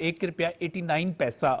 ₹1.89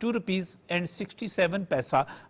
₹2.67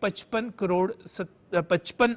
55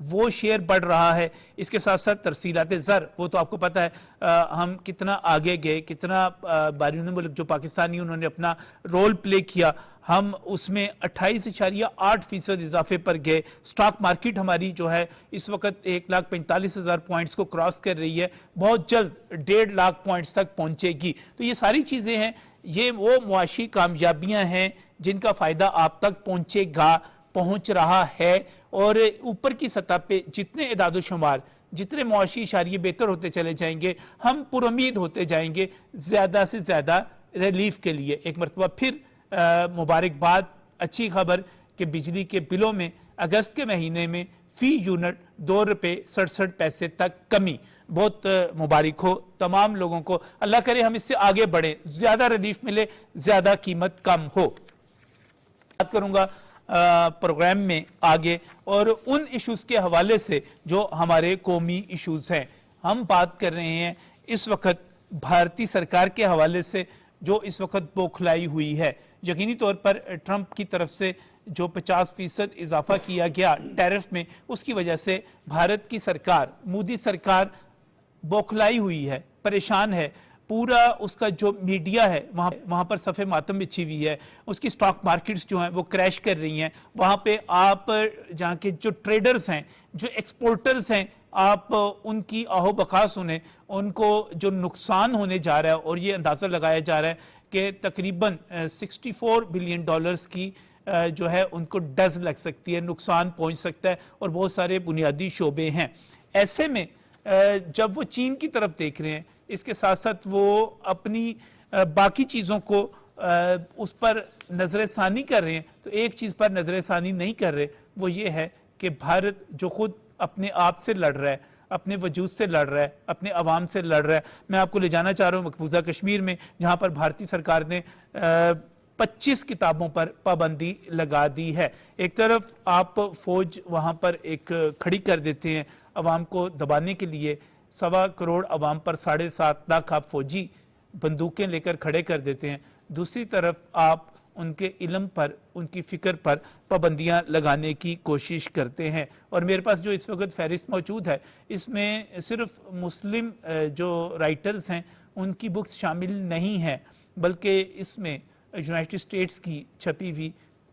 وہ شیئر بڑھ رہا ہے. اس کے ساتھ ساتھ ترسیلات زر، وہ تو آپ کو پتا ہے ہم کتنا آگے گئے، کتنا بیرون ملک جو پاکستانی انہوں نے اپنا رول پلے کیا، ہم اس میں 28.8% اضافے پر گئے. سٹاک مارکیٹ ہماری جو ہے اس وقت 1,45,000 پوائنٹس کو کراس کر رہی ہے، بہت جلد 1.5 لاکھ پوائنٹس تک پہنچے گی. تو یہ ساری چیزیں ہیں، یہ وہ معاشی کامیابیاں ہیں جن کا فائدہ آپ تک پہنچے گا، پہنچ رہا ہے. اور اوپر کی سطح پہ جتنے اعداد و شمار، جتنے معاشی اشاریے بہتر ہوتے چلے جائیں گے، ہم پر امید ہوتے جائیں گے زیادہ سے زیادہ ریلیف کے لیے. ایک مرتبہ پھر مبارکباد، اچھی خبر کہ بجلی کے بلوں میں اگست کے مہینے میں فی یونٹ 2 روپے 67 پیسے تک کمی. بہت مبارک ہو تمام لوگوں کو، اللہ کرے ہم اس سے آگے بڑھیں، زیادہ ریلیف ملے، زیادہ قیمت کم ہو. بات کروں گا پروگرام میں آگے اور ان ایشوز کے حوالے سے جو ہمارے قومی ایشوز ہیں. ہم بات کر رہے ہیں اس وقت بھارتی سرکار کے حوالے سے جو اس وقت بوکھلائی ہوئی ہے. یقینی طور پر ٹرمپ کی طرف سے جو 50% اضافہ کیا گیا ٹیرف میں، اس کی وجہ سے بھارت کی سرکار، مودی سرکار بوکھلائی ہوئی ہے، پریشان ہے. پورا اس کا جو میڈیا ہے وہاں پر صفحے ماتم بچھی ہوئی ہے. اس کی سٹاک مارکیٹس جو ہیں وہ کریش کر رہی ہیں. وہاں پہ آپ جہاں کے جو ٹریڈرز ہیں، جو ایکسپورٹرز ہیں، آپ ان کی آہو بقا سنیں، ان کو جو نقصان ہونے جا رہا ہے، اور یہ اندازہ لگایا جا رہا ہے کہ تقریباً $64 بلین کی جو ہے ان کو ڈز لگ سکتی ہے، نقصان پہنچ سکتا ہے، اور بہت سارے بنیادی شعبے ہیں. ایسے میں جب وہ چین کی طرف دیکھ رہے ہیں، اس کے ساتھ ساتھ وہ اپنی باقی چیزوں کو اس پر نظر ثانی کر رہے ہیں، تو ایک چیز پر نظر ثانی نہیں کر رہے، وہ یہ ہے کہ بھارت جو خود اپنے آپ سے لڑ رہا ہے، اپنے وجود سے لڑ رہا ہے، اپنے عوام سے لڑ رہا ہے. میں آپ کو لے جانا چاہ رہا ہوں مقبوضہ کشمیر میں، جہاں پر بھارتی سرکار نے 25 کتابوں پر پابندی لگا دی ہے. ایک طرف آپ فوج وہاں پر ایک کھڑی کر دیتے ہیں عوام کو دبانے کے لیے، 1.25 کروڑ عوام پر 7.5 لاکھ آپ فوجی بندوقیں لے کر کھڑے کر دیتے ہیں. دوسری طرف آپ ان کے علم پر، ان کی فکر پر پابندیاں لگانے کی کوشش کرتے ہیں. اور میرے پاس جو اس وقت فہرست موجود ہے، اس میں صرف مسلم جو رائٹرز ہیں ان کی بکس شامل نہیں ہیں، بلکہ اس میں یونائٹڈ اسٹیٹس کی چھپی ہوئی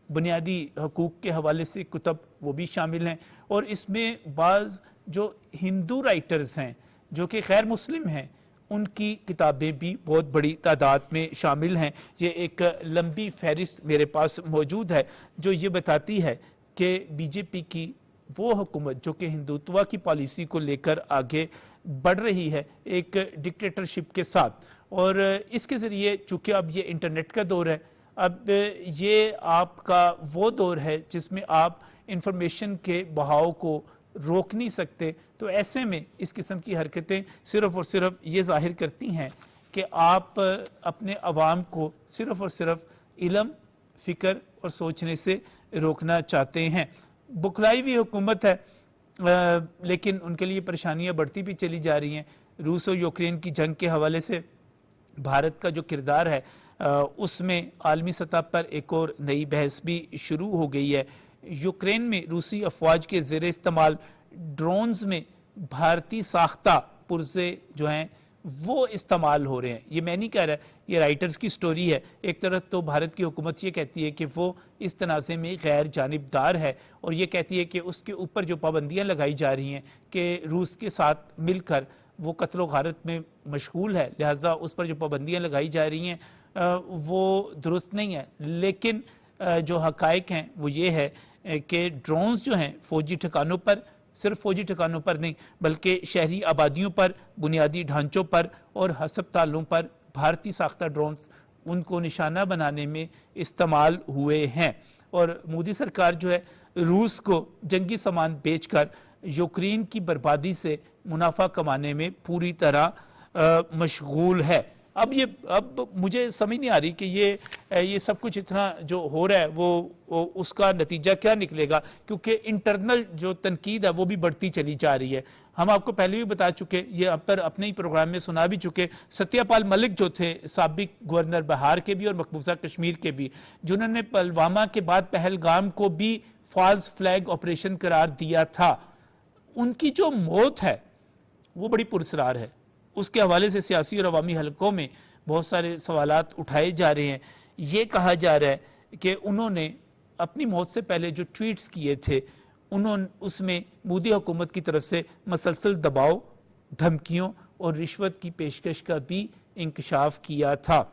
بنیادی حقوق کے حوالے سے کتب وہ بھی شامل ہیں. اور اس میں بعض جو ہندو رائٹرز ہیں جو کہ غیر مسلم ہیں، ان کی کتابیں بھی بہت بڑی تعداد میں شامل ہیں. یہ ایک لمبی فہرست میرے پاس موجود ہے جو یہ بتاتی ہے کہ بی جے پی کی وہ حکومت جو کہ ہندوتوا کی پالیسی کو لے کر آگے بڑھ رہی ہے ایک ڈکٹیٹرشپ کے ساتھ. اور اس کے ذریعے چونکہ اب یہ انٹرنیٹ کا دور ہے، اب یہ آپ کا وہ دور ہے جس میں آپ انفارمیشن کے بہاؤ کو روک نہیں سکتے. تو ایسے میں اس قسم کی حرکتیں صرف اور صرف یہ ظاہر کرتی ہیں کہ آپ اپنے عوام کو صرف اور صرف علم، فکر اور سوچنے سے روکنا چاہتے ہیں. بکھلائی ہوئی حکومت ہے، لیکن ان کے لیے پریشانیاں بڑھتی بھی چلی جا رہی ہیں. روس اور یوکرین کی جنگ کے حوالے سے بھارت کا جو کردار ہے اس میں عالمی سطح پر ایک اور نئی بحث بھی شروع ہو گئی ہے. یوکرین میں روسی افواج کے زیر استعمال ڈرونز میں بھارتی ساختہ پرزے جو ہیں وہ استعمال ہو رہے ہیں. یہ میں نہیں کہہ رہا، یہ رائٹرز کی سٹوری ہے. ایک طرف تو بھارت کی حکومت یہ کہتی ہے کہ وہ اس تنازع میں غیر جانبدار ہے، اور یہ کہتی ہے کہ اس کے اوپر جو پابندیاں لگائی جا رہی ہیں کہ روس کے ساتھ مل کر وہ قتل و غارت میں مشغول ہے، لہٰذا اس پر جو پابندیاں لگائی جا رہی ہیں وہ درست نہیں ہے. لیکن جو حقائق ہیں وہ یہ ہے کہ ڈرونز جو ہیں فوجی ٹھکانوں پر، صرف فوجی ٹھکانوں پر نہیں بلکہ شہری آبادیوں پر، بنیادی ڈھانچوں پر اور ہسپتالوں پر بھارتی ساختہ ڈرونز ان کو نشانہ بنانے میں استعمال ہوئے ہیں. اور مودی سرکار جو ہے روس کو جنگی سامان بیچ کر یوکرین کی بربادی سے منافع کمانے میں پوری طرح مشغول ہے. اب مجھے سمجھ نہیں آ رہی کہ یہ سب کچھ اتنا جو ہو رہا ہے وہ اس کا نتیجہ کیا نکلے گا، کیونکہ انٹرنل جو تنقید ہے وہ بھی بڑھتی چلی جا رہی ہے. ہم آپ کو پہلے بھی بتا چکے، یہ آپ پر اپنے ہی پروگرام میں سنا بھی چکے، ستیہ پال ملک جو تھے سابق گورنر بہار کے بھی اور مقبوضہ کشمیر کے بھی، جنہوں نے پلوامہ کے بعد پہلگام کو بھی فالس فلیگ آپریشن قرار دیا تھا. ان کی جو موت ہے وہ بڑی پرسرار ہے. اس کے حوالے سے سیاسی اور عوامی حلقوں میں بہت سارے سوالات اٹھائے جا رہے ہیں. یہ کہا جا رہا ہے کہ انہوں نے اپنی موت سے پہلے جو ٹویٹس کیے تھے اس میں مودی حکومت کی طرف سے مسلسل دباؤ، دھمکیوں اور رشوت کی پیشکش کا بھی انکشاف کیا تھا.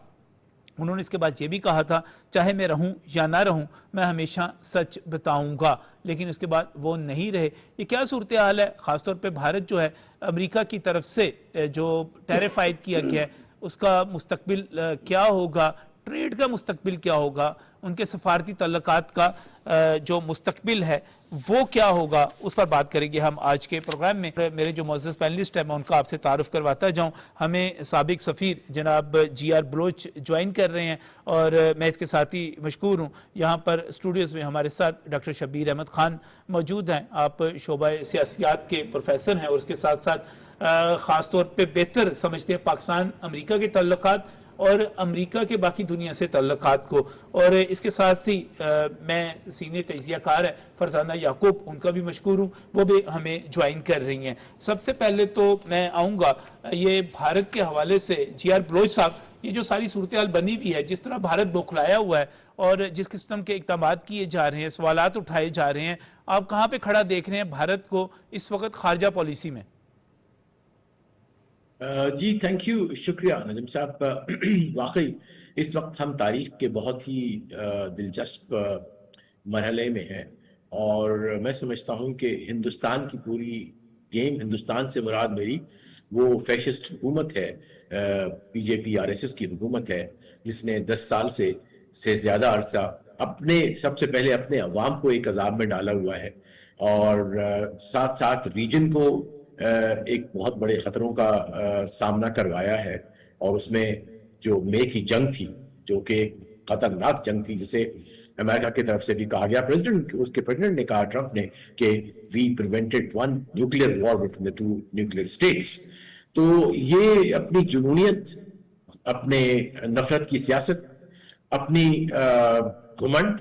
انہوں نے اس کے بعد یہ بھی کہا تھا چاہے میں رہوں یا نہ رہوں میں ہمیشہ سچ بتاؤں گا، لیکن اس کے بعد وہ نہیں رہے. یہ کیا صورتحال ہے؟ خاص طور پہ بھارت جو ہے امریکہ کی طرف سے جو ٹیرف عائد کیا گیا ہے اس کا مستقبل کیا ہوگا، ٹریڈ کا مستقبل کیا ہوگا، ان کے سفارتی تعلقات کا جو مستقبل ہے وہ کیا ہوگا، اس پر بات کریں گے ہم آج کے پروگرام میں. میرے جو معزز پینلسٹ ہیں میں ان کا آپ سے تعارف کرواتا جاؤں. ہمیں سابق سفیر جناب جی آر بلوچ جوائن کر رہے ہیں اور میں اس کے ساتھ ہی مشکور ہوں یہاں پر اسٹوڈیوز میں ہمارے ساتھ ڈاکٹر شبیر احمد خان موجود ہیں. آپ شعبہ سیاسیات کے پروفیسر ہیں اور اس کے ساتھ ساتھ خاص طور پہ بہتر سمجھتے ہیں پاکستان امریکہ کے تعلقات اور امریکہ کے باقی دنیا سے تعلقات کو. اور اس کے ساتھ ہی میں سینئر تجزیہ کار ہے فرزانہ یعقوب، ان کا بھی مشکور ہوں، وہ بھی ہمیں جوائن کر رہی ہیں. سب سے پہلے تو میں آؤں گا یہ بھارت کے حوالے سے جی آر بلوچ صاحب، یہ جو ساری صورتحال بنی ہوئی ہے، جس طرح بھارت بوکھلایا ہوا ہے اور جس قسم کے اقدامات کیے جا رہے ہیں، سوالات اٹھائے جا رہے ہیں، آپ کہاں پہ کھڑا دیکھ رہے ہیں بھارت کو اس وقت خارجہ پالیسی میں؟ جی تھینک یو، شکریہ نجم صاحب. واقعی اس وقت ہم تاریخ کے بہت ہی دلچسپ مرحلے میں ہیں، اور میں سمجھتا ہوں کہ ہندوستان کی پوری گیم، ہندوستان سے مراد میری وہ فیشسٹ حکومت ہے، B J P R S S کی حکومت ہے، جس نے 10 سال سے زیادہ عرصہ سب سے پہلے اپنے عوام کو ایک عذاب میں ڈالا ہوا ہے، اور ساتھ ساتھ ریجن کو ایک بہت بڑے خطروں کا سامنا کروایا ہے. اور اس میں جو مے کی جنگ تھی، جو کہ خطرناک جنگ تھی، جسے امریکہ کی طرف سے بھی کہا گیا، اس کے پریزیڈنٹ نے کہا، ٹرمپ نے، کہ we prevented one nuclear war between the two nuclear states. تو یہ اپنی جنونیت، اپنے نفرت کی سیاست، اپنی گھمنڈ،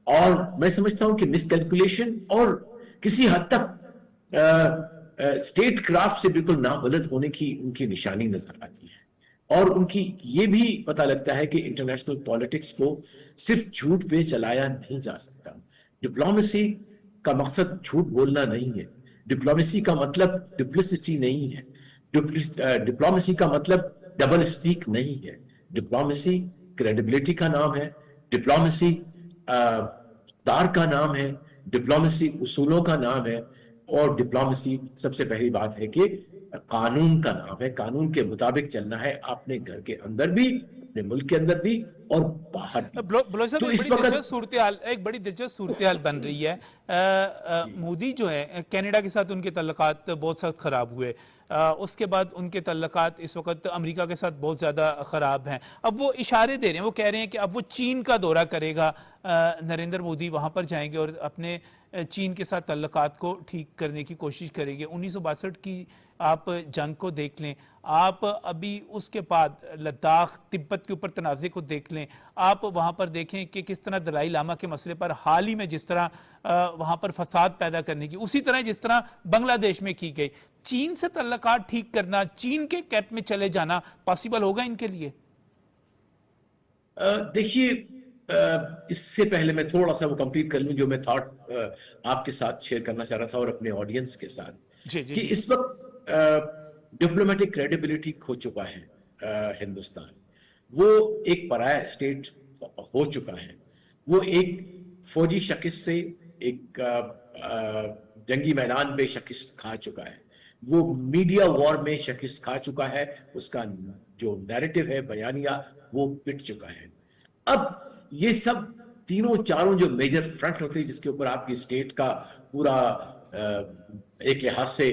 اور میں سمجھتا ہوں کہ مس کیلکولیشن اور کسی حد تک اسٹیٹ کرافٹ سے بالکل نابلد ہونے کی ان کی نشانی نظر آتی ہے. اور ان کی یہ بھی پتہ لگتا ہے کہ انٹرنیشنل پالیٹکس کو صرف جھوٹ پہ چلایا نہیں جا سکتا. ڈپلومیسی کا مقصد جھوٹ بولنا نہیں ہے، ڈپلومیسی کا مطلب ڈپلیسٹی نہیں ہے، ڈپلومیسی کا مطلب ڈبل اسپیک نہیں ہے. ڈپلومیسی کریڈیبلٹی کا نام ہے، ڈپلومیسی دار کا نام ہے، ڈپلومیسی اصولوں کا نام ہے، اور ڈپلومیسی سب سے پہلی بات ہے کہ قانون کا نام ہے. قانون کے مطابق چلنا ہے، اپنے گھر کے اندر بھی، اپنے ملک کے اندر بھی، اور باہر بھی. بلوچ صاحب، تو ایک اس بڑی وقت دلچسپ صورتحال بن رہی ہے. مودی جو ہے کینیڈا کے ساتھ ان کے تعلقات بہت سخت خراب ہوئے، اس کے بعد ان کے تعلقات اس وقت امریکہ کے ساتھ بہت زیادہ خراب ہیں. اب وہ اشارے دے رہے ہیں، وہ کہہ رہے ہیں کہ اب وہ چین کا دورہ کرے گا، نریندر مودی وہاں پر جائیں گے اور اپنے چین کے ساتھ تعلقات کو ٹھیک کرنے کی کوشش کریں گے. 1962 کی آپ جنگ کو دیکھ لیں، آپ ابھی اس کے بعد لداخ تبت کے اوپر تنازع کو دیکھ لیں، آپ وہاں پر دیکھیں کہ کس طرح دلائی لاما کے مسئلے پر حال ہی میں جس طرح وہاں پر فساد پیدا کرنے کی، اسی طرح جس طرح بنگلہ دیش میں کی گئی. چین سے تعلقات ٹھیک کرنا، چین کے کیپ میں چلے جانا پاسبل ہوگا ان کے لیے؟ دیکھیے، اس سے پہلے میں تھوڑا سا وہ کمپلیٹ کر لوں جو میں تھاٹ آپ کے ساتھ شیئر کرنا چاہ رہا تھا اور اپنے آڈینس کے ساتھ، کہ اس وقت ڈپلومیٹک کریڈیبلٹی کھو چکا ہے ہندوستان. وہ ایک پرایا اسٹیٹ ہو چکا ہے، وہ ایک فوجی شکست سے ایک جنگی میدان پہ شکست کھا چکا ہے، وہ میڈیا وار میں شکست کھا چکا ہے، اس کا جو نیریٹو ہے، بیانیہ، وہ پٹ چکا ہے. اب یہ سب تینوں چاروں جو میجر فرنٹ ہوتے ہیں جس کے اوپر آپ کی اسٹیٹ کا پورا ایک لحاظ سے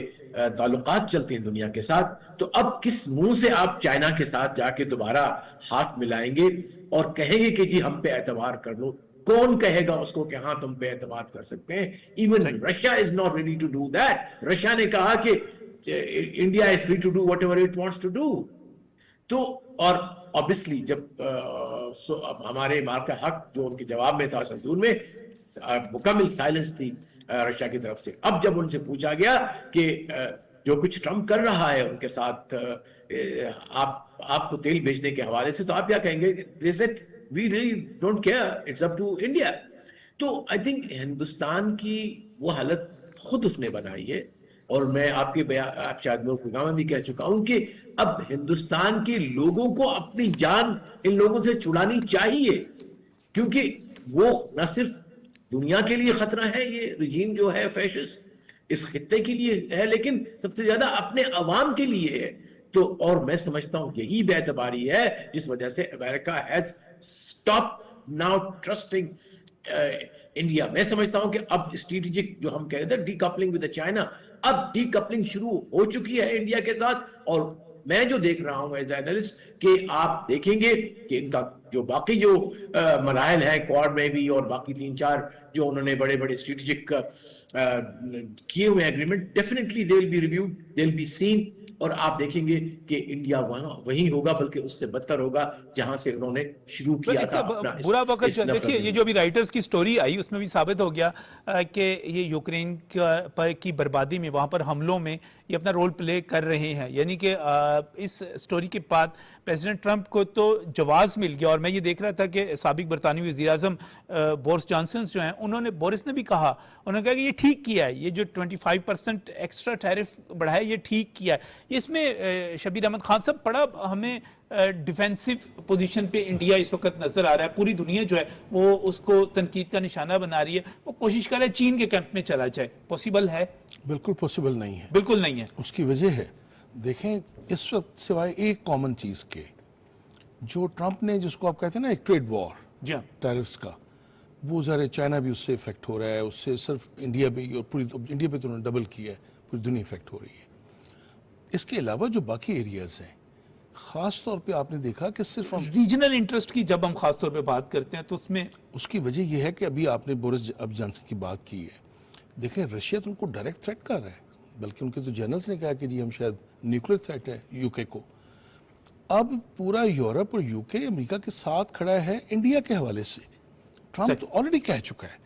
تعلقات چلتے ہیں دنیا کے ساتھ، تو اب کس منہ سے آپ چائنا کے ساتھ جا کے دوبارہ ہاتھ ملائیں گے اور کہیں گے کہ جی ہم پہ اعتبار کر لو؟ کون کہے گا اس کو کہ ہاں تم پہ اعتماد کر سکتے ہیں؟ Even Russia is not ready to do that. Russia نے کہا کہ India is free to do whatever it wants to do. تو اور obviously جب ہمارے مارکا حق جو ان کے جواب میں تھا سندون میں، مکمل سائلنس تھی رشیا کی طرف سے. اب جب ان سے پوچھا گیا کہ جو کچھ ٹرمپ کر رہا ہے ان کے ساتھ آپ کو تیل بھیجنے کے حوالے سے, تو آپ کیا کہیں گے؟ They said, we really don't care, it's up to India. تو آئی تھنک ہندوستان کی وہ حالت خود اس نے بنائی ہے, اور میں آپ شاید میرے پروگرام میں بھی کہہ چکا ہوں کہ اب ہندوستان کے لوگوں کو اپنی جان ان لوگوں سے چھڑانی چاہیے, کیونکہ وہ نہ صرف دنیا کے لیے خطرہ ہے, یہ رجیم جو ہے فیشسٹ اس خطے کے لیے ہے, لیکن سب سے زیادہ اپنے عوام کے لیے ہے. تو اور میں سمجھتا ہوں یہی بے اعتباری ہے جس وجہ سے امریکہ has stop now trusting India. میں سمجھتا ہوں کہ اب اسٹریٹجک جو ہم کہہ رہے تھے ڈی کپلنگ ود چائنا, اب ڈی کپلنگ شروع ہو چکی ہے انڈیا کے ساتھ. اور میں جو دیکھ رہا ہوں ایز اینالسٹ کہ آپ دیکھیں گے کہ ان کا جو باقی جو مراحل ہیں کوارڈ میں بھی, اور باقی 3-4 جو انہوں نے بڑے بڑے اسٹریٹجک کیے ہوئے agreement, definitely they will be reviewed, they will be seen, اور آپ دیکھیں گے کہ انڈیا وہیں ہوگا, بلکہ اس سے بدتر ہوگا جہاں سے انہوں نے شروع کیا تھا اپنا برا وقت. دیکھیے یہ جو ابھی رائٹرز کی سٹوری آئی اس میں بھی ثابت ہو گیا کہ یہ یوکرین کی بربادی میں, وہاں پر حملوں میں یہ اپنا رول پلے کر رہے ہیں. یعنی کہ اس سٹوری کے بعد پریزیڈنٹ ٹرمپ کو تو جواز مل گیا, اور میں یہ دیکھ رہا تھا کہ سابق برطانوی وزیر اعظم بورس جانسن جو ہیں, بورس نے بھی کہا, انہوں نے کہا کہ یہ ٹھیک کیا ہے, یہ جو 25% ایکسٹرا ٹیرف بڑھایا یہ ٹھیک کیا ہے. اس میں شبیر احمد خان صاحب بڑا ہمیں ڈیفینسو پوزیشن پہ انڈیا اس وقت نظر آ رہا ہے. پوری دنیا جو ہے وہ اس کو تنقید کا نشانہ بنا رہی ہے, وہ کوشش کر رہا ہے چین کے کیمپ میں چلا جائے. پوسیبل ہے؟ بالکل پوسیبل نہیں ہے, بالکل نہیں ہے. اس کی وجہ ہے, دیکھیں اس وقت سوائے ایک کامن چیز کے, جو ٹرمپ نے جس کو آپ کہتے ہیں نا ایک ٹریڈ وار ٹیرفز کا, وہ ظاہر چائنا بھی اس سے افیکٹ ہو رہا ہے, اس سے صرف انڈیا بھی, اور پوری انڈیا پہ تو انہوں نے ڈبل کیا ہے, پوری دنیا افیکٹ ہو رہی ہے. اس کے علاوہ جو باقی ایریاز ہیں, خاص طور پہ آپ نے دیکھا کہ صرف ریجنل انٹرسٹ کی جب ہم خاص طور پہ بات کرتے ہیں تو اس کی وجہ یہ ہے کہ ابھی آپ نے بورس جانسن کی بات کی ہے. دیکھیں رشیا تو ان کو ڈائریکٹ تھریٹ کر رہا ہے, بلکہ ان کے تو جنرلز نے کہا کہ جی ہم شاید نیوکلیر تھریٹ ہے یو کے کو. اب پورا یورپ اور یو کے امریکہ کے ساتھ کھڑا ہے انڈیا کے حوالے سے. ٹرمپ تو آلریڈی کہہ چکا ہے,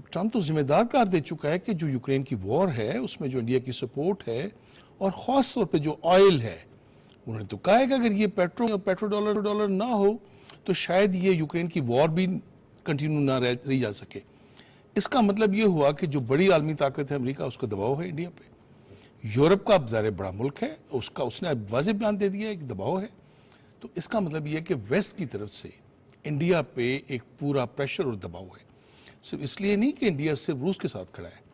ٹرمپ تو ذمہ دار قرار دے چکا ہے کہ جو یوکرین کی وار ہے اس میں جو انڈیا کی سپورٹ ہے, اور خاص طور پہ جو آئل ہے, انہوں نے تو کہا ہے کہ اگر یہ پیٹرو ڈالر نہ ہو تو شاید یہ یوکرین کی وار بھی کنٹینیو نہ رہی جا سکے. اس کا مطلب یہ ہوا کہ جو بڑی عالمی طاقت ہے امریکہ, اس کا دباؤ ہے انڈیا پہ. یورپ کا اب ظاہر بڑا ملک ہے, اس نے اب واضح بیان دے دیا ہے کہ دباؤ ہے. تو اس کا مطلب یہ ہے کہ ویسٹ کی طرف سے انڈیا پہ ایک پورا پریشر اور دباؤ ہے. صرف اس لیے نہیں کہ انڈیا صرف روس کے ساتھ کھڑا ہے,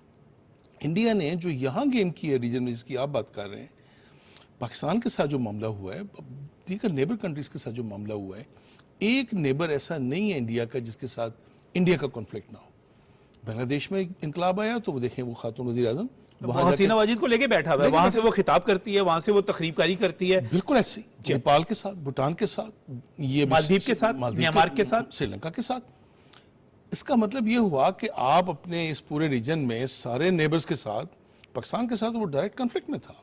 انڈیا نے جو یہاں گیم کی ہے ریجن میں جس کی آپ بات کر رہے ہیں, پاکستان کے ساتھ جو معاملہ ہوا ہے, دیگر نیبر کنٹریز کے ساتھ جو معاملہ ہوا ہے, ایک نیبر ایسا نہیں ہے انڈیا کا جس کے ساتھ انڈیا کا کنفلکٹ نہ ہو. بنگلہ دیش میں انقلاب آیا تو وہ دیکھیں وہ خاتون وزیر اعظم حسینہ واجد کو لے کے بیٹھا ہوا ہے, وہاں سے وہ خطاب کرتی ہے, وہاں سے وہ تقریب کاری کرتی ہے. بالکل ایسی نیپال کے ساتھ, بھوٹان کے ساتھ, یہ مالدیپ کے ساتھ, میانمار کے ساتھ, سری لنکا کے ساتھ. اس کا مطلب یہ ہوا کہ آپ اپنے اس پورے ریجن میں سارے نیبرز کے ساتھ, پاکستان کے ساتھ وہ ڈائریکٹ کنفلکٹ میں تھا,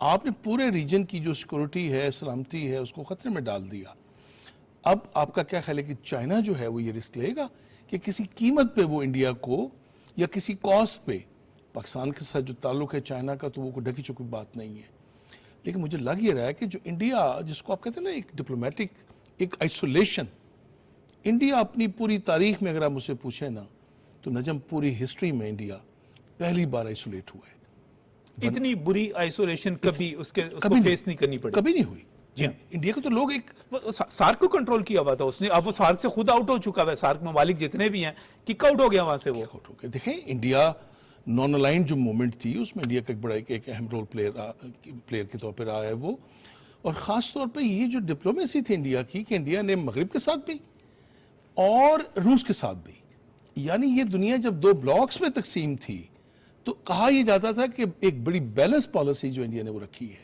آپ نے پورے ریجن کی جو سیکورٹی ہے, سلامتی ہے, اس کو خطرے میں ڈال دیا. اب آپ کا کیا خیال ہے کہ چائنا جو ہے وہ یہ رسک لے گا کہ کسی قیمت پہ وہ انڈیا کو, یا کسی کاسٹ پہ, پاکستان کے ساتھ جو تعلق ہے چائنا کا تو وہ کوئی ڈھکی چکی بات نہیں ہے, لیکن مجھے لگ یہ رہا ہے کہ جو انڈیا جس کو آپ کہتے ہیں نا ایک ڈپلومیٹک ایک آئسولیشن, انڈیا اپنی پوری تاریخ میں اگر آپ مجھ سے پوچھیں نا تو نجم پوری ہسٹری میں انڈیا پہلی بار آئسولیٹ ہوا ہے. اتنی بری آئسولیشن کبھی اس کو فیس نہیں کرنی پڑی, کبھی نہیں ہوئی. جی انڈیا کو تو لوگ ایک سارک کو کنٹرول کیا ہوا تھا اس نے, اب وہ سارک سے خود آؤٹ ہو چکا ہے, سارک ممالک جتنے بھی ہیں کک آؤٹ ہو گیا وہاں سے, وہ آؤٹ ہو گیا. دیکھیں انڈیا نان الائنڈ جو مومنٹ تھی اس میں انڈیا کا ایک بڑا ایک اہم رول پلیئر کے طور پہ رہا ہے وہ, اور خاص طور پہ یہ جو ڈپلومیسی تھی انڈیا کی کہ انڈیا نے مغرب کے ساتھ بھی اور روس کے ساتھ بھی, یعنی یہ دنیا جب دو بلاکس میں تقسیم تھی تو کہا یہ جاتا تھا کہ ایک بڑی بیلنس پالیسی جو انڈیا نے وہ رکھی ہے.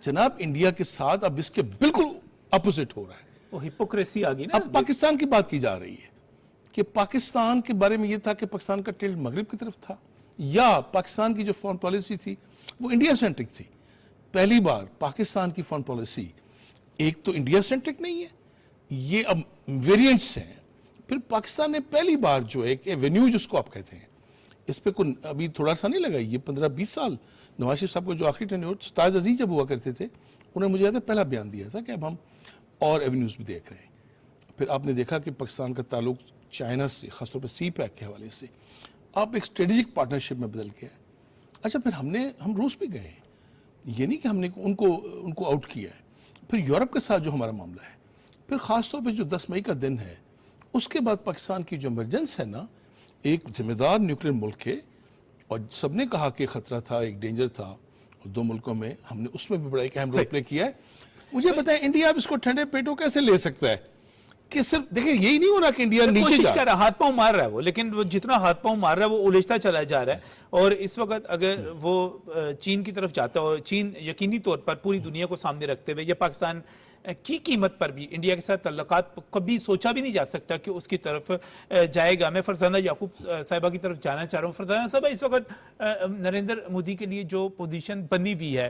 جناب انڈیا کے ساتھ اب اس کے بالکل اپوزٹ ہو رہا ہے, وہ ہپوکریسی آ گئی نا. اب پاکستان کی بات کی جا رہی ہے کہ پاکستان کے بارے میں یہ تھا کہ پاکستان کا ٹلٹ مغرب کی طرف تھا, یا پاکستان کی جو فارن پالیسی تھی وہ انڈیا سینٹرک تھی. پہلی بار پاکستان کی فارن پالیسی ایک تو انڈیا سینٹرک نہیں ہے, یہ اب ویریئنٹس ہیں. پھر پاکستان نے پہلی بار جو ایک ایونیو جس کو آپ کہتے ہیں اس پہ کوئی ابھی تھوڑا سا نہیں لگا, یہ 15-20 سال نواز شریف صاحب کو جو آخری ٹینیور سرتاج عزیز جب ہوا کرتے تھے, انہوں نے مجھے یاد ہے پہلا بیان دیا تھا کہ اب ہم اور ایونیوز بھی دیکھ رہے ہیں. پھر آپ نے دیکھا کہ پاکستان کا تعلق چائنا سے, خاص طور پر سی پیک کے حوالے سے آپ ایک اسٹریٹجک پارٹنرشپ میں بدل گیا ہے. اچھا پھر ہم روس بھی گئے ہیں, یہ نہیں کہ ہم نے ان کو آؤٹ کیا ہے. پھر یورپ کے ساتھ جو ہمارا معاملہ ہے, پھر خاص طور پہ جو 10 مئی کا دن ہے, اس کے بعد پاکستان کی جو ایمرجنس ہے نا, ایک ذمہ دار نیوکلیر ملک ہے, اور سب نے کہا کہ خطرہ تھا, ایک ڈینجر تھا, اور 2 ملکوں میں ہم نے اس میں بھی بڑا ایک اہم رول پلے کیا ہے. مجھے بتائیں انڈیا اب اس کو ٹھنڈے پیٹوں کیسے لے سکتا ہے کہ صرف دیکھیں یہی نہیں ہو رہا کہ انڈیا نیچے کوشش جا کر رہا ہے, ہاتھ پاؤں مار رہا ہے وہ, لیکن وہ جتنا ہاتھ پاؤں مار رہا ہے وہ الجھتا چلا جا رہا ہے. اور اس وقت اگر وہ چین کی طرف جاتا ہے, اور چین یقینی طور پر پوری دنیا کو سامنے رکھتے ہوئے, یہ پاکستان کی قیمت پر بھی انڈیا کے ساتھ تعلقات کبھی سوچا بھی نہیں جا سکتا کہ اس کی طرف جائے گا. میں فرزانہ یعقوب صاحبہ کی طرف جانا چاہ رہا ہوں. فرزانہ صاحبہ, اس وقت نریندر مودی کے لیے جو پوزیشن بنی ہوئی ہے,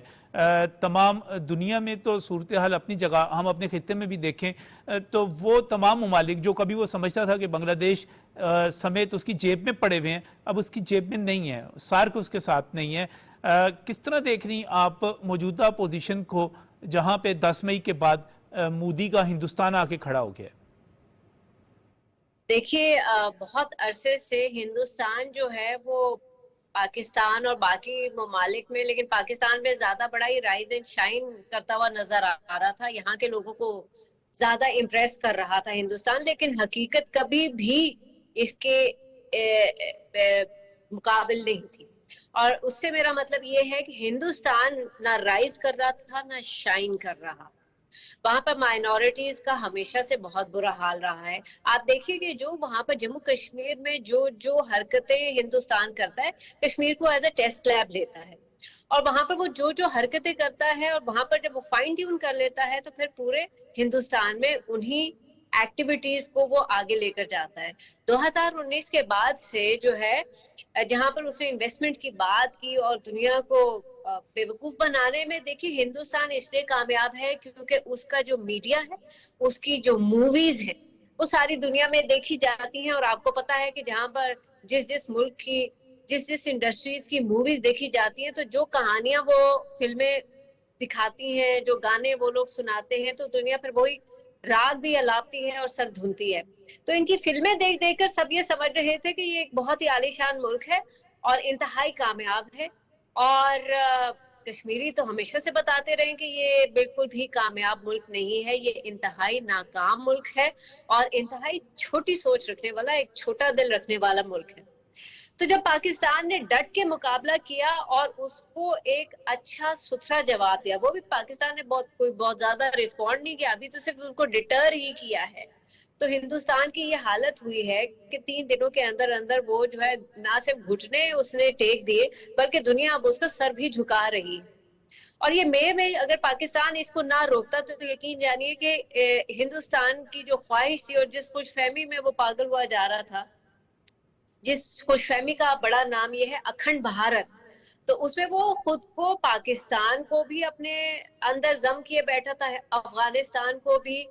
تمام دنیا میں تو صورتحال اپنی جگہ, ہم اپنے خطے میں بھی دیکھیں تو وہ تمام ممالک جو کبھی وہ سمجھتا تھا کہ بنگلہ دیش سمیت اس کی جیب میں پڑے ہوئے ہیں, اب اس کی جیب میں نہیں ہے, سارک اس کے ساتھ نہیں ہے. کس طرح دیکھ رہی آپ موجودہ پوزیشن کو, جہاں پہ 10 مئی کے بعد مودی کا ہندوستان آ کے کھڑا ہو گیا؟ دیکھیے بہت عرصے سے ہندوستان جو ہے وہ پاکستان اور باقی ممالک میں, لیکن پاکستان میں زیادہ بڑا ہی رائز اینڈ شائن کرتا ہوا نظر آ رہا تھا. یہاں کے لوگوں کو زیادہ امپریس کر رہا تھا ہندوستان, لیکن حقیقت کبھی بھی اس کے مقابل نہیں تھی. اور اس سے میرا مطلب یہ ہے کہ ہندوستان نہ رائز کر رہا تھا نہ شائن کر رہا. وہاں پر مائنورٹیز کا ہمیشہ سے بہت برا حال رہا ہے. آپ دیکھیے کہ جو وہاں پر جموں کشمیر میں جو حرکتیں ہندوستان کرتا ہے, کشمیر کو ایز اے ٹیسٹ لیب لیتا ہے, اور وہاں پر وہ جو حرکتیں کرتا ہے, اور وہاں پر جب وہ فائن ٹیون کر لیتا ہے تو پھر پورے ہندوستان میں انہی ایکٹیویٹیز کو وہ آگے لے کر جاتا ہے. 2019 کے بعد سے جو ہے, جہاں پر اس نے انویسٹمنٹ کی بات کی اور دنیا کو بیوقوف بنانے میں, دیکھیے ہندوستان اس لیے کامیاب ہے کیونکہ اس کا جو میڈیا ہے, اس کی جو موویز ہیں, وہ ساری دنیا میں دیکھی جاتی ہیں. اور آپ کو پتا ہے کہ جہاں پر جس ملک کی جس انڈسٹریز کی موویز دیکھی جاتی ہیں, تو جو کہانیاں وہ فلمیں دکھاتی ہیں, جو گانے وہ لوگ سناتے ہیں, تو دنیا پھر وہی راگ بھی الاپتی ہے اور سر دھنتی ہے. تو ان کی فلمیں دیکھ کر سب یہ سمجھ رہے تھے کہ یہ ایک بہت ہی عالیشان ملک ہے اور انتہائی کامیاب ہے. اور کشمیری تو ہمیشہ سے بتاتے رہے کہ یہ بالکل بھی کامیاب ملک نہیں ہے, یہ انتہائی ناکام ملک ہے اور انتہائی چھوٹی سوچ رکھنے والا, ایک چھوٹا دل رکھنے والا ملک ہے. تو جب پاکستان نے ڈٹ کے مقابلہ کیا اور اس کو ایک اچھا ستھرا جواب دیا, وہ بھی پاکستان نے بہت زیادہ رسپونڈ نہیں کیا, ابھی تو صرف ان کو ڈٹر ہی کیا ہے. تو ہندوستان کی یہ حالت ہوئی ہے کہ 3 دنوں کے اندر وہ جو ہے نہ صرف گھٹنے اس نے ٹیک دیے, بلکہ دنیا اب اس کا سر بھی جھکا رہی. اور یہ میں اگر پاکستان اس کو نہ روکتا تو یقین جانیے کہ ہندوستان کی جو خواہش تھی اور جس خوش فہمی میں وہ پاگل ہوا جا رہا تھا, جس خوش فہمی کا بڑا نام یہ ہے اکھنڈ بھارت, تو اس میں وہ خود کو پاکستان کو بھی اپنے اندر ضم کیے بیٹھا تھا, افغانستان کو بھی.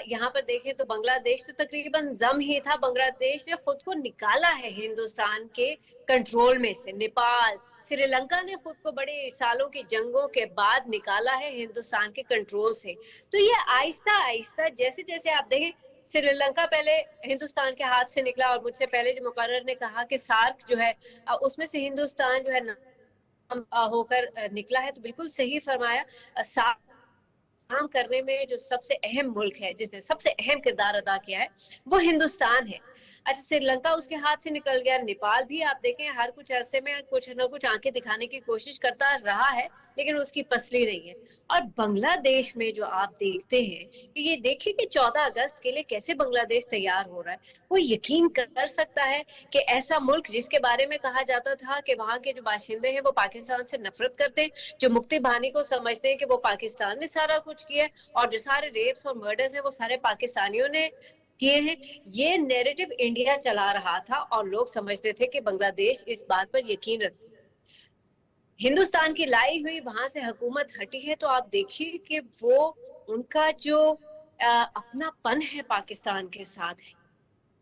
یہاں پر دیکھیں تو بنگلہ دیش تو تقریباً ضم ہی تھا. بنگلہ دیش نے خود کو نکالا ہے ہندوستان کے کنٹرول میں سے. نیپال, سری لنکا نے خود کو بڑے سالوں کی جنگوں کے بعد نکالا ہے ہندوستان کے کنٹرول سے. تو یہ آہستہ آہستہ جیسے جیسے آپ دیکھیں, سری لنکا پہلے ہندوستان کے ہاتھ سے نکلا, اور مجھ سے پہلے جو مقرر نے کہا کہ سارک جو ہے اس میں سے ہندوستان جو ہے ہو کر نکلا ہے, تو بالکل صحیح فرمایا. سارک کام کرنے میں جو سب سے اہم ملک ہے, جس نے سب سے اہم کردار ادا کیا ہے, وہ ہندوستان ہے. اچھا, سری لنکا اس کے ہاتھ سے نکل گیا. نیپال بھی آپ دیکھیں ہر کچھ عرصے میں کچھ نہ کچھ آنکھیں دکھانے کی کوشش کرتا رہا ہے, لیکن اس کی پسلی نہیں ہے. اور بنگلہ دیش میں جو آپ دیکھتے ہیں کہ یہ دیکھیں کہ 14 اگست کے لیے کیسے بنگلہ دیش تیار ہو رہا ہے. کوئی یقین کر سکتا ہے کہ ایسا ملک جس کے بارے میں کہا جاتا تھا کہ وہاں کے جو باشندے ہیں وہ پاکستان سے نفرت کرتے ہیں, جو مکتی بہانی کو سمجھتے ہیں کہ وہ پاکستان نے سارا کچھ کیا ہے, اور جو سارے ریپس اور مرڈرز ہیں وہ سارے پاکستانیوں نے کیے ہیں, یہ نیریٹو انڈیا چلا رہا تھا اور لوگ سمجھتے تھے کہ بنگلہ دیش اس بات پر یقین رکھتے ہیں. ہندوستان کی لائی ہوئی وہاں سے حکومت ہٹی ہے, تو آپ دیکھیے کہ وہ ان کا جو اپنا پن ہے پاکستان کے ساتھ ہے,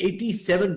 $87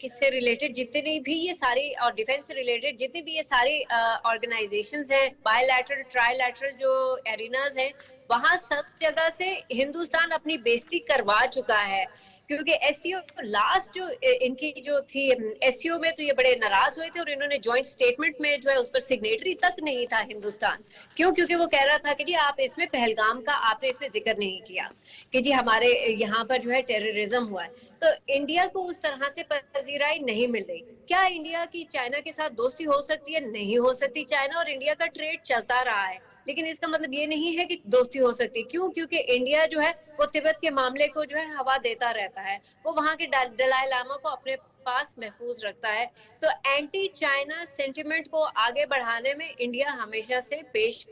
کس سے ریلیٹڈ جتنی بھی یہ ساری اور ڈیفینس سے ریلیٹڈ جتنی بھی یہ ساری آرگنائزیشنز ہیں، بائی لیٹرل ٹرائی لیٹرل جو ایریناز ہیں، وہاں سب جگہ سے ہندوستان اپنی بےزتی کروا چکا ہے. کیونکہ ایس سی او لاسٹ جو ان کی جو تھی ایس سی او میں تو یہ بڑے ناراض ہوئے تھے اور انہوں نے جوائنٹ اسٹیٹمنٹ میں جو ہے اس پر سگنیٹری تک نہیں تھا ہندوستان. کیوں؟ کیونکہ وہ کہہ رہا تھا کہ جی آپ اس میں پہلگام کا آپ نے اس میں ذکر نہیں کیا کہ جی ہمارے یہاں پر جو ہے ٹیررزم ہوا ہے. تو انڈیا کو اس طرح سے پذیرائی نہیں مل رہی. کیا انڈیا کی چائنا کے ساتھ دوستی ہو سکتی ہے؟ نہیں ہو سکتی. چائنا اور انڈیا کا ٹریڈ چلتا رہا ہے لیکن اس کا مطلب یہ نہیں ہے کہ دوستی ہو سکتی. کیوں؟ کیونکہ انڈیا جو ہے وہ تبت کے معاملے کو جو ہے ہوا دیتا رہتا ہے، وہ وہاں کے دلائی لاما کو اپنے پاس محفوظ رکھتا ہے. تو اینٹی چائنا سینٹیمنٹ کو آگے بڑھانے میں انڈیا ہمیشہ سے پیش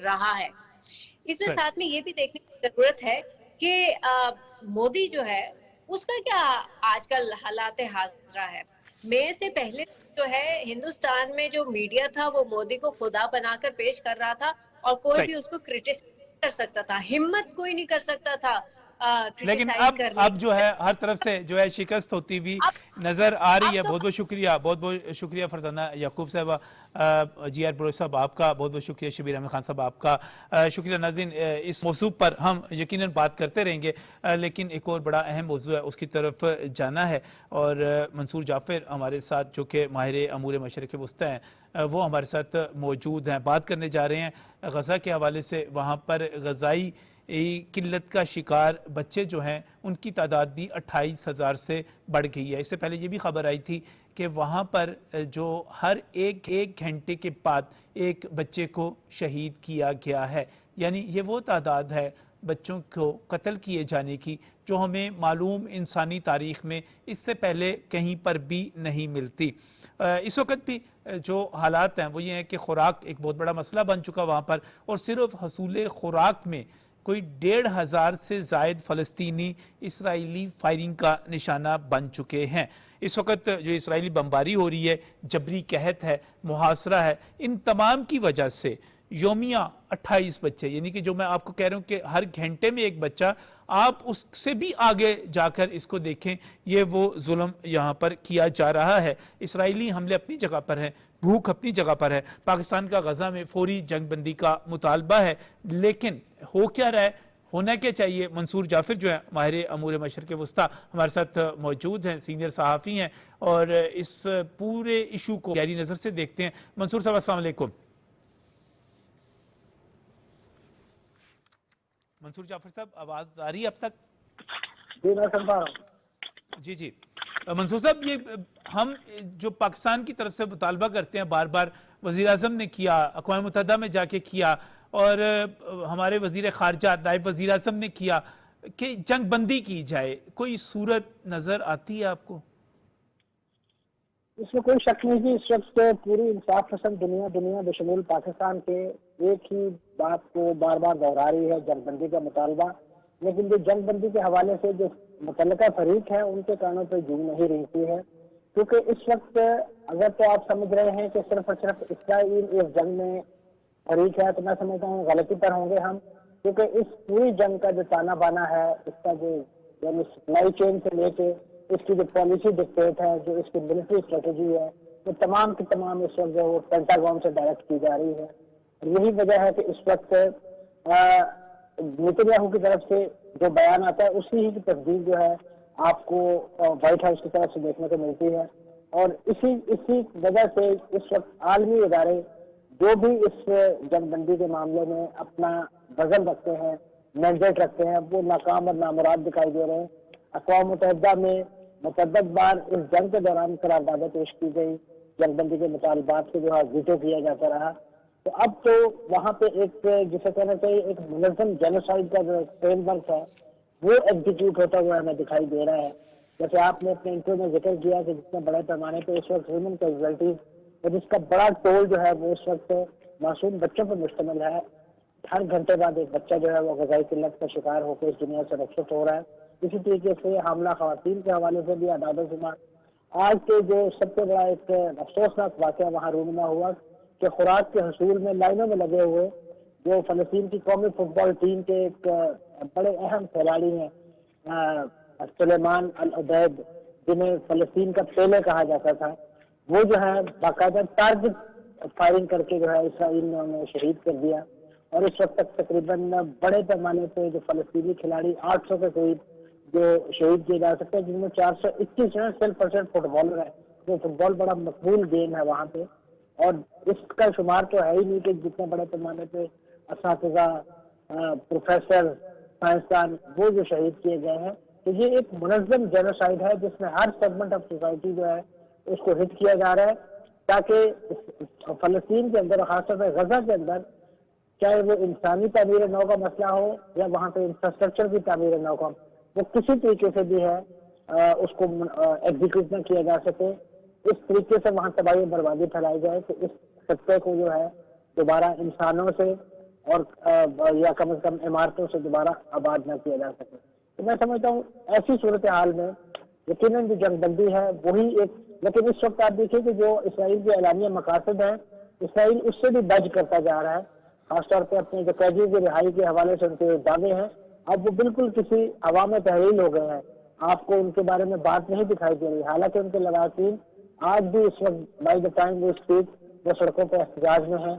رہا ہے. اس میں ساتھ میں یہ بھی دیکھنے کی ضرورت ہے کہ مودی جو ہے اس کا کیا آج کل حالات حاضرہ ہے. مئی سے پہلے جو ہے ہندوستان میں جو میڈیا تھا وہ مودی کو خدا بنا کر پیش کر رہا تھا اور کوئی بھی اس کو کرٹیسائز کر سکتا تھا، ہمت کوئی نہیں کر سکتا تھا. لیکن اب جو ہے ہر طرف سے جو ہے شکست ہوتی ہوئی نظر آ رہی ہے. بہت بہت شکریہ، بہت بہت شکریہ فرزانہ یعقوب صاحبہ، جی آر بلوچ صاحب آپ کا بہت بہت شکریہ، شبیر احمد خان صاحب آپ کا شکریہ. ناظرین اس موضوع پر ہم یقیناً بات کرتے رہیں گے لیکن ایک اور بڑا اہم موضوع ہے اس کی طرف جانا ہے اور منصور جعفر ہمارے ساتھ جو کہ ماہر امور مشرق وسطی ہیں وہ ہمارے ساتھ موجود ہیں. بات کرنے جا رہے ہیں غزہ کے حوالے سے. وہاں پر غذائی قلت کا شکار بچے جو ہیں ان کی تعداد بھی 28,000 سے بڑھ گئی ہے. اس سے پہلے یہ بھی خبر آئی تھی کہ وہاں پر جو ہر ایک گھنٹے کے بعد ایک بچے کو شہید کیا گیا ہے. یعنی یہ وہ تعداد ہے بچوں کو قتل کیے جانے کی جو ہمیں معلوم انسانی تاریخ میں اس سے پہلے کہیں پر بھی نہیں ملتی. اس وقت بھی جو حالات ہیں وہ یہ ہیں کہ خوراک ایک بہت بڑا مسئلہ بن چکا وہاں پر اور صرف حصول خوراک میں کوئی 1,500 سے زائد فلسطینی اسرائیلی فائرنگ کا نشانہ بن چکے ہیں. اس وقت جو اسرائیلی بمباری ہو رہی ہے، جبری قحط ہے، محاصرہ ہے، ان تمام کی وجہ سے یومیہ 28 بچے، یعنی کہ جو میں آپ کو کہہ رہا ہوں کہ ہر گھنٹے میں ایک بچہ، آپ اس سے بھی آگے جا کر اس کو دیکھیں، یہ وہ ظلم یہاں پر کیا جا رہا ہے. اسرائیلی حملے اپنی جگہ پر ہیں، بھوک اپنی جگہ پر ہے، پاکستان کا غزہ میں فوری جنگ بندی کا مطالبہ ہے، لیکن ہو کیا رہا ہے، ہونا کیا چاہیے؟ منصور جعفر جو ہے ماہر امور مشرق وسطی ہمارے ساتھ موجود ہیں، سینئر صحافی ہیں اور اس پورے ایشو کو گہری نظر سے دیکھتے ہیں. منصور صاحب السلام علیکم. منصور جعفر صاحب آواز آ رہی ہے اب تک؟ جی میں سن پا رہا ہوں. جی منصور صاحب، یہ ہم جو پاکستان کی طرف سے مطالبہ کرتے ہیں بار بار، وزیر اعظم نے کیا، اقوام متحدہ میں جا کے کیا اور ہمارے وزیر خارجہ نائب وزیر اعظم نے کیا کہ جنگ بندی کی جائے، کوئی صورت نظر آتی ہے آپ کو؟ اس میں کوئی شک نہیں کہ اس وقت پوری انصاف پسند دنیا بشمول پاکستان کے ایک ہی بات کو بار بار دہرا رہی ہے، جنگ بندی کا مطالبہ. لیکن جو جنگ بندی کے حوالے سے جو متعلقہ فریق ہے ان کے کانوں پہ جھول نہیں رہتی ہے، کیونکہ اس وقت اگر تو آپ سمجھ رہے ہیں کہ صرف اور صرف اسرائیل اس جنگ میں فریق ہے تو میں سمجھتا ہوں غلطی پر ہوں گے ہم. کیونکہ اس پوری جنگ کا جو تانا بانا ہے، اس کا جو یعنی سپلائی چین سے لے کے اس کی جو پالیسی ڈکٹیٹ ہے، جو اس کی ملٹری اسٹریٹجی ہے، وہ تمام کی تمام اس وقت جو وہ پینٹاگون سے ڈائریکٹ کی جا رہی ہے. یہی وجہ ہے کہ اس وقت نیتنیاہو کی طرف سے جو بیان آتا ہے اسی ہی کی تصدیق جو ہے آپ کو وائٹ ہاؤس کی طرف سے دیکھنے کو ملتی ہے. اور اسی وجہ سے اس وقت عالمی ادارے جو بھی اس جنگ بندی کے معاملے میں اپنا وزن رکھتے ہیں، مینڈیٹ رکھتے ہیں، وہ ناکام اور نامراد دکھائی دے رہے ہیں. اقوام متحدہ میں متعدد بار اس جنگ کے دوران قراردادیں پیش کی گئی، جنگ بندی کے مطالبات کو جو ہے ویٹو کیا جاتا رہا. تو اب تو وہاں پہ ایک جسے کہنا چاہیے ایک منظم جینوسائیڈ کا جو فریم ورک ہے وہ ایگزیکیوٹ ہوتا ہوا ہمیں دکھائی دے رہا ہے. جیسے آپ نے اپنے انٹرویو میں ذکر کیا کہ جتنے بڑے پیمانے پہ اس وقت ہیومن کیجویلٹیز اور جس کا بڑا ٹول جو ہے وہ اس وقت معصوم بچوں پر مشتمل ہے. ہر گھنٹے بعد ایک بچہ جو ہے وہ غذائی قلت کا شکار ہو کے اس دنیا سے رخصت ہو رہا ہے. اسی طریقے سے حاملہ خواتین کے حوالے سے بھی اعداد و شمار. آج کے جو سب سے بڑا ایک افسوسناک واقعہ وہاں رونما ہوا کہ خوراک کے حصول میں لائنوں میں لگے ہوئے جو فلسطین کی قومی فٹ بال ٹیم کے ایک بڑے اہم کھلاڑی ہیں سلیمان العبید، جنہیں فلسطین کا پہلے کہا جاتا تھا، وہ جو ہے باقاعدہ ٹارگٹ فائرنگ کر کے جو ہے اسرائیل نے انہیں شہید کر دیا. اور اس وقت تک تقریباً بڑے پیمانے پہ جو فلسطینی کھلاڑی 800 کے قریب جو شہید کیے جا سکتے ہیں، جن میں 421 جو ہے 100% فٹ بالر ہے. جو فٹ بال بڑا مقبول گیم ہے وہاں پہ، اور اس کا شمار تو ہے ہی نہیں کہ جتنے بڑے پیمانے پہ اساتذہ، پروفیسر، سائنسدان وہ جو شہید کیے گئے ہیں. تو یہ ایک منظم جینوسائیڈ ہے جس میں ہر سیگمنٹ آف سوسائٹی جو ہے اس کو ہٹ کیا جا رہا ہے، تاکہ فلسطین کے اندر، خاص طور پہ غزہ کے اندر، چاہے وہ انسانی تعمیر نو کا مسئلہ ہو یا وہاں پہ انفراسٹرکچر کی تعمیر نو کا، وہ کسی طریقے سے بھی ہے اس کو ایگزیکیوٹ نہ کیا جا سکے. اس طریقے سے وہاں تباہی بربادی پھیلائی جائے کہ اس خطے کو جو ہے دوبارہ انسانوں سے اور یا کم از کم عمارتوں سے دوبارہ آباد نہ کیا جا سکے. تو میں سمجھتا ہوں ایسی صورتحال میں یقیناً جو جنگ بندی ہے وہی ایک، لیکن اس وقت آپ دیکھیے کہ جو اسرائیل کے اعلانیہ مقاصد ہیں، اسرائیل اس سے بھی بچ کرتا جا رہا ہے. خاص طور پہ اپنے جو قیدیوں کی رہائی کے حوالے سے ان کے دعوے ہیں، اب وہ بالکل کسی عوام تحلیل ہو گئے ہیں. آپ کو ان کے بارے میں بات نہیں دکھائی دے رہی، حالانکہ ان کے لواحقین آج بھی اس وقت بائی دا ٹائم وہ اسپیک وہ سڑکوں پہ احتجاج میں ہیں،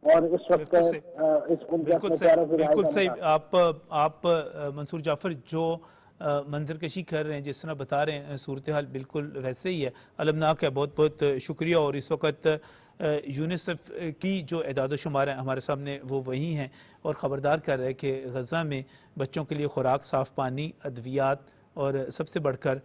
اور اس وقت بالکل صحیح. آپ منصور جعفر جو منظر کشی کر رہے ہیں، جس طرح بتا رہے ہیں، صورتحال بالکل ویسے ہی ہے، المناک ہے. بہت بہت شکریہ. اور اس وقت یونیسیف کی جو اعداد و شمار ہیں ہمارے سامنے وہ وہی ہیں، اور خبردار کر رہے ہیں کہ غزہ میں بچوں کے لیے خوراک، صاف پانی، ادویات اور سب سے بڑھ کر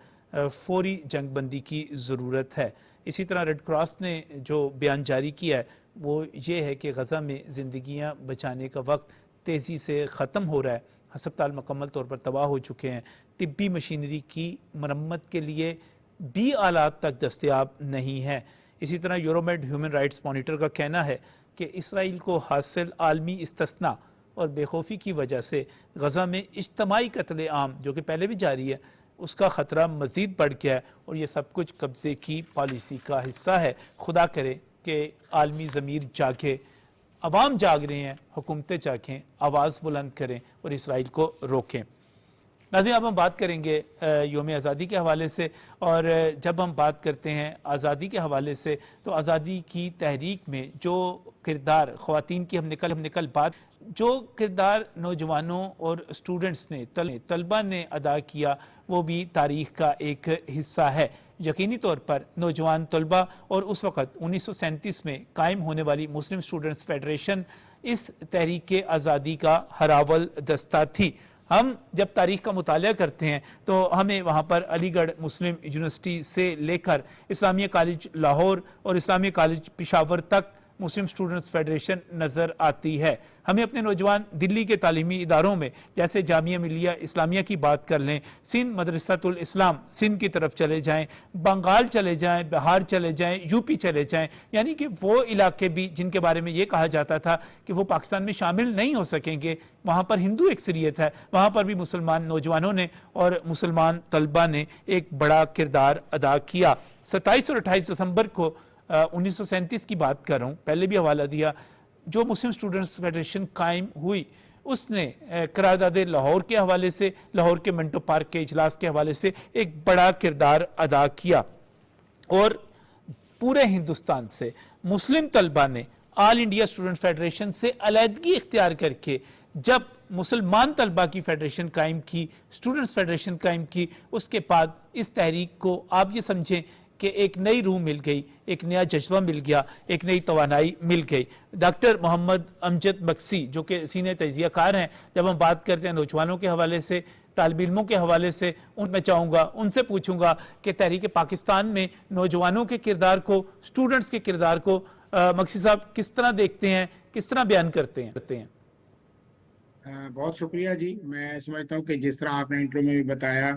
فوری جنگ بندی کی ضرورت ہے. اسی طرح ریڈ کراس نے جو بیان جاری کیا ہے وہ یہ ہے کہ غزہ میں زندگیاں بچانے کا وقت تیزی سے ختم ہو رہا ہے. ہسپتال مکمل طور پر تباہ ہو چکے ہیں. طبی مشینری کی مرمت کے لیے بھی آلات تک دستیاب نہیں ہیں. اسی طرح یورومیڈ ہیومن رائٹس مانیٹر کا کہنا ہے کہ اسرائیل کو حاصل عالمی استثناء اور بے خوفی کی وجہ سے غزہ میں اجتماعی قتل عام جو کہ پہلے بھی جاری ہے اس کا خطرہ مزید بڑھ گیا ہے، اور یہ سب کچھ قبضے کی پالیسی کا حصہ ہے. خدا کرے کہ عالمی ضمیر جاگے، عوام جاگ رہے ہیں، حکومتیں جاگیں، آواز بلند کریں اور اسرائیل کو روکیں. ناظرین، اب ہم بات کریں گے یوم آزادی کے حوالے سے، اور جب ہم بات کرتے ہیں آزادی کے حوالے سے تو آزادی کی تحریک میں جو کردار خواتین کی ہم نکل بات جو کردار نوجوانوں اور اسٹوڈنٹس نے، طلبہ نے ادا کیا، وہ بھی تاریخ کا ایک حصہ ہے. یقینی طور پر نوجوان طلبہ اور اس وقت 1937 میں قائم ہونے والی مسلم اسٹوڈنٹس فیڈریشن اس تحریک آزادی کا ہراول دستہ تھی. ہم جب تاریخ کا مطالعہ کرتے ہیں تو ہمیں وہاں پر علی گڑھ مسلم یونیورسٹی سے لے کر اسلامیہ کالج لاہور اور اسلامیہ کالج پشاور تک مسلم اسٹوڈنٹس فیڈریشن نظر آتی ہے. ہمیں اپنے نوجوان دلی کے تعلیمی اداروں میں جیسے جامعہ ملیہ اسلامیہ کی بات کر لیں، سندھ مدرسۃ الاسلام سندھ کی طرف چلے جائیں، بنگال چلے جائیں، بہار چلے جائیں، یو پی چلے جائیں، یعنی کہ وہ علاقے بھی جن کے بارے میں یہ کہا جاتا تھا کہ وہ پاکستان میں شامل نہیں ہو سکیں گے، وہاں پر ہندو اکثریت ہے، وہاں پر بھی مسلمان نوجوانوں نے اور مسلمان طلبہ نے ایک بڑا کردار ادا کیا. 27 اور 28 دسمبر کو 1937 کی بات کر رہا ہوں، پہلے بھی حوالہ دیا، جو مسلم اسٹوڈنٹس فیڈریشن قائم ہوئی اس نے قرارداد لاہور کے حوالے سے، لاہور کے منٹو پارک کے اجلاس کے حوالے سے ایک بڑا کردار ادا کیا. اور پورے ہندوستان سے مسلم طلبہ نے آل انڈیا اسٹوڈنٹ فیڈریشن سے علیحدگی اختیار کر کے جب مسلمان طلبہ کی فیڈریشن قائم کی، اسٹوڈنٹس فیڈریشن قائم کی، اس کے بعد اس تحریک کو آپ یہ سمجھیں کہ ایک نئی روح مل گئی، ایک نیا جذبہ مل گیا، ایک نئی توانائی مل گئی. ڈاکٹر محمد امجد بکسی جو کہ سینئر تجزیہ کار ہیں، جب ہم بات کرتے ہیں نوجوانوں کے حوالے سے، طالب علموں کے حوالے سے، میں چاہوں گا ان سے پوچھوں گا کہ تحریک پاکستان میں نوجوانوں کے کردار کو، اسٹوڈنٹس کے کردار کو مکسی صاحب کس طرح دیکھتے ہیں، کس طرح بیان کرتے ہیں؟ بہت شکریہ جی. میں سمجھتا ہوں کہ جس طرح آپ نے انٹرو میں بھی بتایا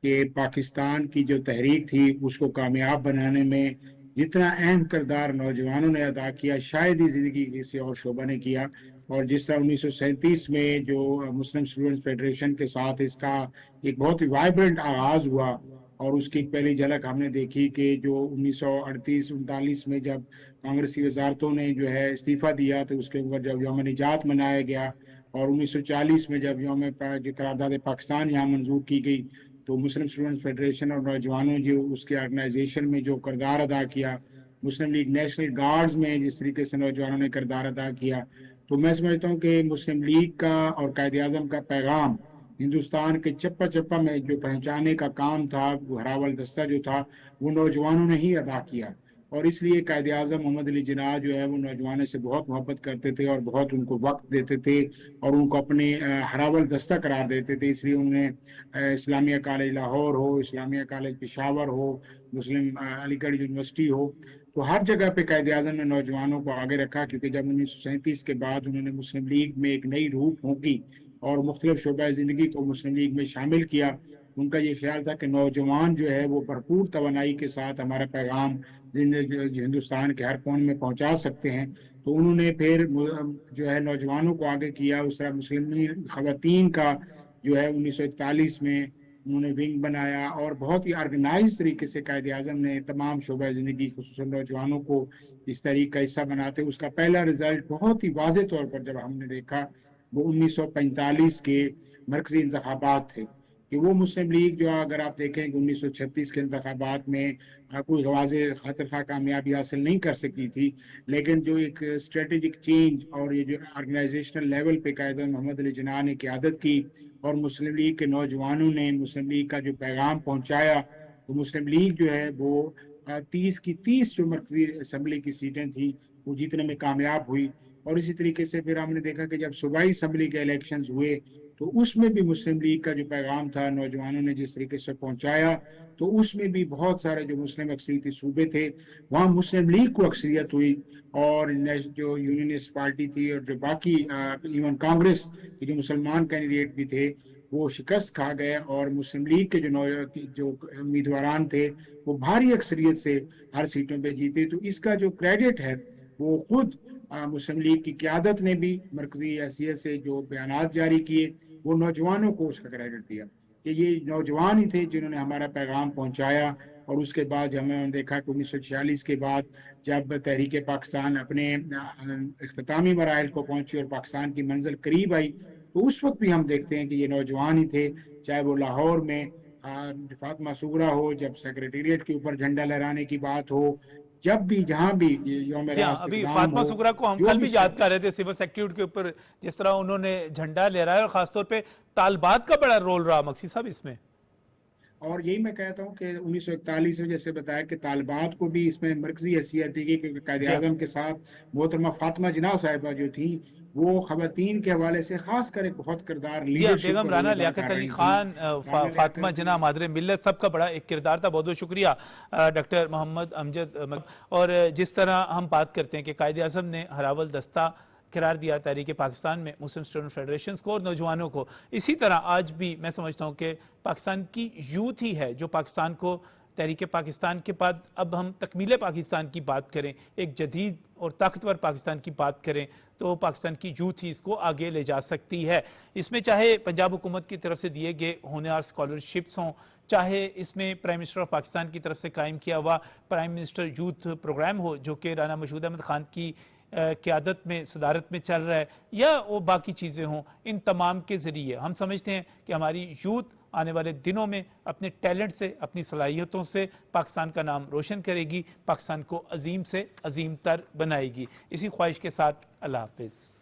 کہ پاکستان کی جو تحریک تھی اس کو کامیاب بنانے میں جتنا اہم کردار نوجوانوں نے ادا کیا شاید ہی زندگی کسی اور شعبہ نے کیا. اور جس طرح 1937 میں جو مسلم اسٹوڈنٹ فیڈریشن کے ساتھ اس کا ایک بہت ہی وائبرنٹ آغاز ہوا اور اس کی ایک پہلی جھلک ہم نے دیکھی کہ جو 1938-39 میں جب کانگریسی وزارتوں نے جو ہے استعفیٰ دیا تو اس کے اوپر جب یوم نجات منایا گیا، اور 1940 میں جب یوم قرارداد پاکستان یہاں منظور کی گئی تو مسلم اسٹوڈنٹ فیڈریشن اور نوجوانوں جو اس کے آرگنائزیشن میں جو کردار ادا کیا، مسلم لیگ نیشنل گارڈز میں جس طریقے سے نوجوانوں نے کردار ادا کیا، تو میں سمجھتا ہوں کہ مسلم لیگ کا اور قائد اعظم کا پیغام ہندوستان کے چپا چپا میں جو پہنچانے کا کام تھا، وہ ہراول دستہ جو تھا وہ نوجوانوں نے ہی ادا کیا، اور اس لیے قائد اعظم محمد علی جناح جو ہے وہ نوجوانوں سے بہت محبت کرتے تھے اور بہت ان کو وقت دیتے تھے اور ان کو اپنے ہراول دستہ قرار دیتے تھے۔ اس لیے انہوں نے اسلامیہ کالج لاہور ہو، اسلامیہ کالج پشاور ہو، مسلم علی گڑھ یونیورسٹی ہو، تو ہر جگہ پہ قائد اعظم نے نوجوانوں کو آگے رکھا، کیونکہ جب 1937 کے بعد انہوں نے مسلم لیگ میں ایک نئی روح پھونکی اور مختلف شعبہ زندگی کو مسلم لیگ میں شامل کیا، ان کا یہ خیال تھا کہ نوجوان جو ہے وہ بھرپور توانائی کے ساتھ ہمارا پیغام ہندوستان کے ہر کونے میں پہنچا سکتے ہیں، تو انہوں نے پھر جو ہے نوجوانوں کو آگے کیا۔ اس طرح مسلم خواتین کا جو ہے 1941 میں انہوں نے ونگ بنایا، اور بہت ہی آرگنائز طریقے سے قائد اعظم نے تمام شعبہ زندگی خصوصاً نوجوانوں کو اس تحریک کا حصہ بناتے۔ اس کا پہلا رزلٹ بہت ہی واضح طور پر جب ہم نے دیکھا وہ 1945 کے مرکزی انتخابات تھے، کہ وہ مسلم لیگ جو اگر آپ دیکھیں کہ 1936 کے انتخابات میں کوئی واضح خاطر خواہ کامیابی حاصل نہیں کر سکی تھی، لیکن جو ایک اسٹریٹجک چینج اور یہ جو آرگنائزیشنل لیول پہ قائد محمد علی جناح نے قیادت کی اور مسلم لیگ کے نوجوانوں نے مسلم لیگ کا جو پیغام پہنچایا، تو مسلم لیگ جو ہے وہ 30 کی 30 جو مرکزی اسمبلی کی سیٹیں تھیں وہ جیتنے میں کامیاب ہوئی۔ اور اسی طریقے سے پھر ہم نے دیکھا کہ جب صوبائی اسمبلی کے الیکشنز ہوئے تو اس میں بھی مسلم لیگ کا جو پیغام تھا نوجوانوں نے جس طریقے سے پہنچایا، تو اس میں بھی بہت سارے جو مسلم اکثریتی صوبے تھے وہاں مسلم لیگ کو اکثریت ہوئی، اور جو یونینسٹ پارٹی تھی اور جو باقی ایون کانگریس کے جو مسلمان کینڈیڈیٹ بھی تھے وہ شکست کھا گئے، اور مسلم لیگ کے جو امیدواران تھے وہ بھاری اکثریت سے ہر سیٹوں پہ جیتے۔ تو اس کا جو کریڈٹ ہے وہ خود مسلم لیگ کی قیادت نے بھی مرکزی حیثیت سے جو بیانات جاری کیے وہ نوجوانوں کو اس کا کریڈٹ دیا کہ یہ نوجوان ہی تھے جنہوں نے ہمارا پیغام پہنچایا۔ اور اس کے بعد ہم نے دیکھا کہ 1946 کے بعد جب تحریک پاکستان اپنے اختتامی مراحل کو پہنچی اور پاکستان کی منزل قریب آئی، تو اس وقت بھی ہم دیکھتے ہیں کہ یہ نوجوان ہی تھے، چاہے وہ لاہور میں فاطمہ صغرا ہو، جب سیکریٹریٹ کے اوپر جھنڈا لہرانے کی بات ہو، جب بھی جہاں بھی یوم راست ابھی اقدام فاطمہ ہو، سغرا کو ہم جو کل بھی بھی یاد کر رہے تھے سول سیکریٹریٹ کے اوپر جس طرح انہوں نے جھنڈا لہرایا، اور خاص طور پہ طالبات کا بڑا رول رہا مقصد صاحب اس میں۔ اور یہی میں کہتا ہوں کہ 1941 میں جیسے بتایا کہ طالبات کو بھی اس میں مرکزی حیثیت دی گئی، کیونکہ قائد اعظم کے ساتھ محترمہ فاطمہ جناح صاحبہ جو تھیں وہ خواتین کے حوالے سے خاص کر ایک بہت کردار لیڈرشپ بیگم رانا لیاقت علی خان، فاطمہ جناح، مادر ملت، سب کا بڑا ایک کردار تھا۔ بہت بہت شکریہ ڈاکٹر محمد امجد۔ اور جس طرح ہم بات کرتے ہیں کہ قائد اعظم نے ہراول دستہ قرار دیا تحریک پاکستان میں مسلم اسٹوڈنٹ فیڈریشنز کو اور نوجوانوں کو، اسی طرح آج بھی میں سمجھتا ہوں کہ پاکستان کی یوتھ ہی ہے جو پاکستان کو تحریک پاکستان کے بعد اب ہم تکمیل پاکستان کی بات کریں، ایک جدید اور طاقتور پاکستان کی بات کریں، تو پاکستان کی یوتھ ہی اس کو آگے لے جا سکتی ہے۔ اس میں چاہے پنجاب حکومت کی طرف سے دیے گئے ہونہار اسکالرشپس ہوں، چاہے اس میں پرائم منسٹر آف پاکستان کی طرف سے قائم کیا ہوا پرائم منسٹر یوتھ پروگرام ہو جو کہ رانا مشہود احمد خان کی قیادت میں صدارت میں چل رہا ہے، یا وہ باقی چیزیں ہوں، ان تمام کے ذریعے ہم سمجھتے ہیں کہ ہماری یوتھ آنے والے دنوں میں اپنے ٹیلنٹ سے، اپنی صلاحیتوں سے پاکستان کا نام روشن کرے گی، پاکستان کو عظیم سے عظیم تر بنائے گی۔ اسی خواہش کے ساتھ اللہ حافظ۔